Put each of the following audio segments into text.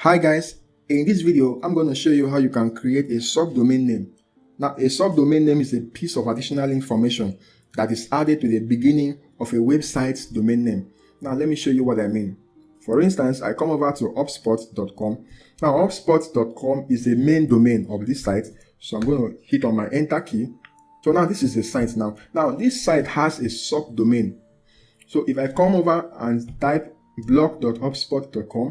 Hi guys, in this video I'm going to show you how you can create a subdomain name. Now a subdomain name is a piece of additional information that is added to the beginning of a website's domain name. Now let me show you what I mean. For instance, I come over to hubspot.com. Now hubspot.com is the main domain of this site, so I'm going to hit on my enter key. So now this is the site now. Now this site has a subdomain. So if I come over and type blog.hubspot.com,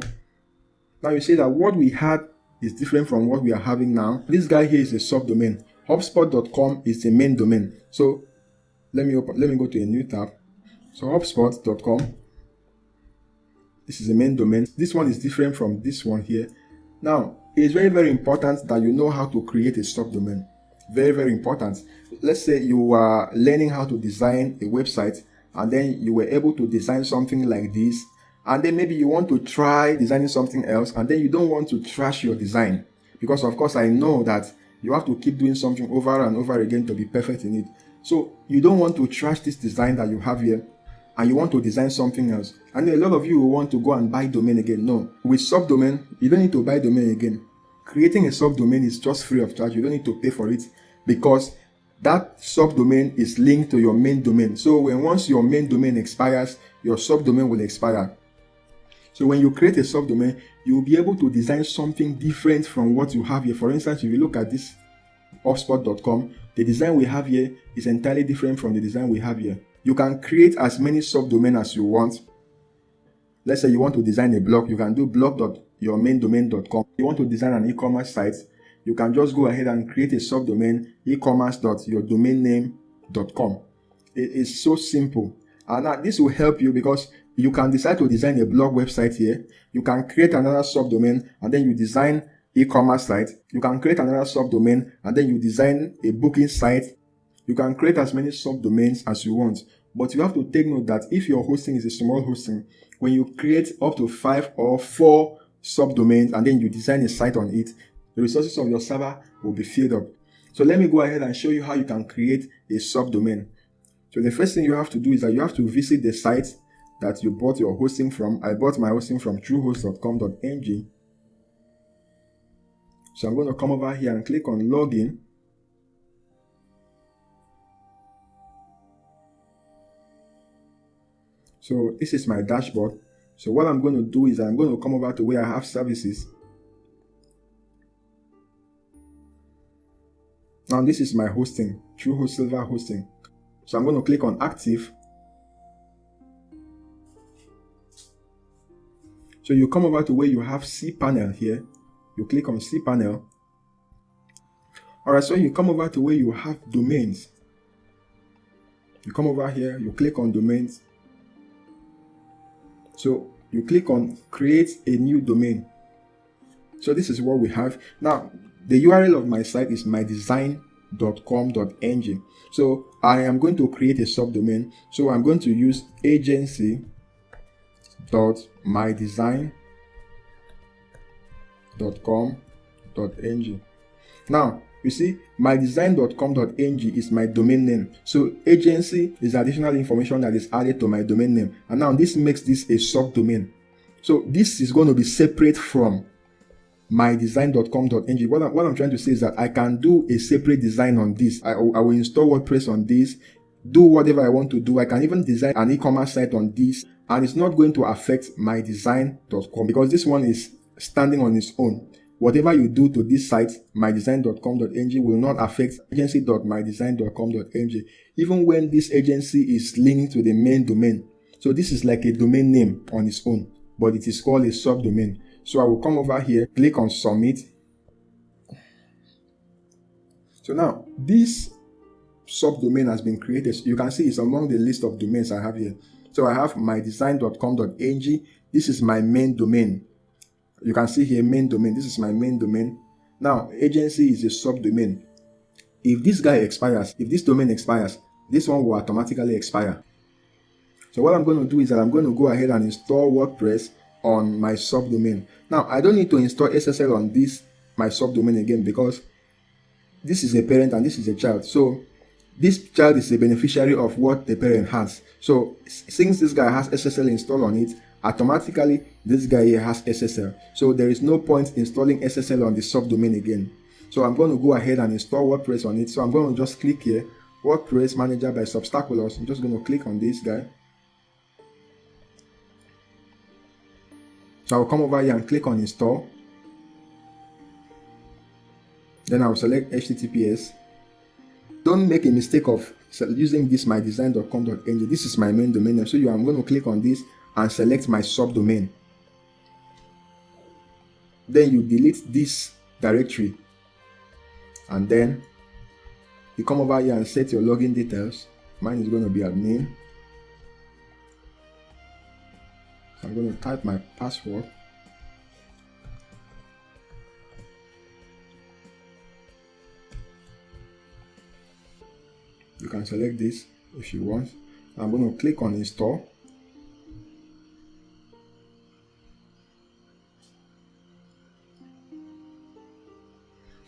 now you see that what we had is different from what we are having now. This guy here is a subdomain. HubSpot.com is the main domain. So let me go to a new tab. So HubSpot.com. This is the main domain. This one is different from this one here. Now it is very, very important that you know how to create a subdomain. Very, very important. Let's say you are learning how to design a website, and then you were able to design something like this. And then maybe you want to try designing something else, and then you don't want to trash your design, because of course I know that you have to keep doing something over and over again to be perfect in it. So you don't want to trash this design that you have here, and you want to design something else. And a lot of you will want to go and buy domain again. No, with subdomain you don't need to buy domain again. Creating a subdomain is just free of charge. You don't need to pay for it, because that subdomain is linked to your main domain. So once your main domain expires, your subdomain will expire. So when you create a subdomain, you will be able to design something different from what you have here. For instance, if you look at this hubspot.com, the design we have here is entirely different from the design we have here. You can create as many subdomains as you want. Let's say you want to design a blog, you can do blog.yourmaindomain.com. You want to design an e-commerce site, you can just go ahead and create a subdomain, ecommerce.yourdomainname.com. It is so simple. And now this will help you, because you can decide to design a blog website here. You can create another subdomain, and then you design e-commerce site. You can create another subdomain, and then you design a booking site. You can create as many subdomains as you want. But you have to take note that if your hosting is a small hosting, when you create up to 5 or 4 subdomains and then you design a site on it, the resources of your server will be filled up. So let me go ahead and show you how you can create a subdomain. So the first thing you have to do is that you have to visit the site that you bought your hosting from. I bought my hosting from truehost.com.ng. So I'm going to come over here and click on login. So this is my dashboard. So what I'm going to do is I'm going to come over to where I have services. Now this is my hosting, Truehost Silver Hosting. So I'm going to click on active. So you come over to where you have cPanel here. You click on cPanel. Alright, so you come over to where you have domains. You come over here, you click on domains. So you click on create a new domain. So this is what we have. Now the URL of my site is mydesign.com.ng. So I am going to create a subdomain. So I'm going to use agency.mydesign.com.ng. Now you see, mydesign.com.ng is my domain name. So agency is additional information that is added to my domain name. And now this makes this a subdomain. So this is going to be separate from mydesign.com.ng. What I'm trying to say is that I can do a separate design on this. I will install WordPress on this, do whatever I want to do. I can even design an e-commerce site on this, and it's not going to affect mydesign.com, because this one is standing on its own. Whatever you do to this site, mydesign.com.ng, will not affect agency.mydesign.com.ng, even when this agency is linked to the main domain. So this is like a domain name on its own, but it is called a subdomain. So I will come over here, click on submit. So now this subdomain has been created. So you can see it's among the list of domains I have here. So I have mydesign.com.ng. This is my main domain. You can see here main domain. This is my main domain. Now agency is a subdomain. If this guy expires, if this domain expires, this one will automatically expire. So what I'm going to do is that I'm going to go ahead and install WordPress on my subdomain. Now I don't need to install SSL on this my subdomain again, because this is a parent and this is a child. So this child is a beneficiary of what the parent has. So since this guy has SSL installed on it, automatically this guy here has SSL. So there is no point installing SSL on the subdomain again. So I'm going to go ahead and install WordPress on it. So I'm going to just click here, WordPress Manager by Substaculous. I'm just going to click on this guy. So I'll come over here and click on install. Then I'll select HTTPS. Don't make a mistake of using this mydesign.com.ng. This is my main domain name. So I'm going to click on this and select my subdomain. Then you delete this directory. And then you come over here and set your login details. Mine is going to be admin. So I'm going to type my password. You can select this if you want. I'm going to click on install.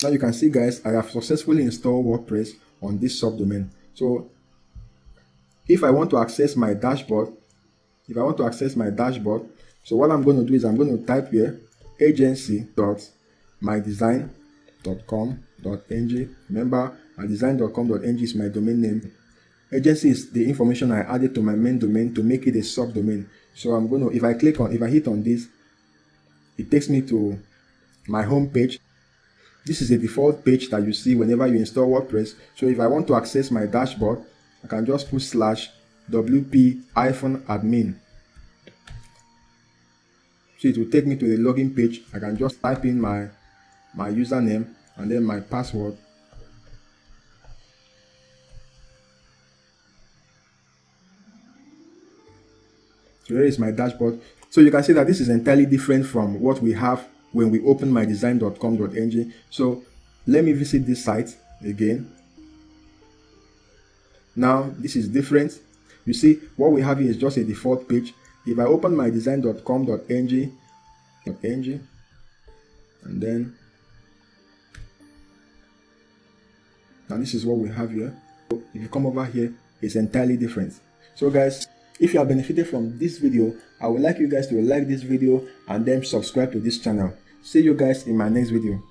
Now you can see, guys, I have successfully installed WordPress on this subdomain. So if I want to access my dashboard, so what I'm going to do is I'm going to type here agency.mydesign.com.ng. Remember, mydesign.com.ng is my domain name. Agency is the information I added to my main domain to make it a subdomain. So I'm going to, if I hit on this, it takes me to my home page. This is a default page that you see whenever you install WordPress. So if I want to access my dashboard, I can just put /wp-admin. So it will take me to the login page. I can just type in my username and then my password. So here is my dashboard. So you can see that this is entirely different from what we have when we open mydesign.com.ng. So let me visit this site again. Now this is different. You see, what we have here is just a default page. If I open mydesign.com.ng and then now this is what we have here. So if you come over here, it's entirely different. So guys, if you have benefited from this video, I would like you guys to like this video and then subscribe to this channel. See you guys in my next video.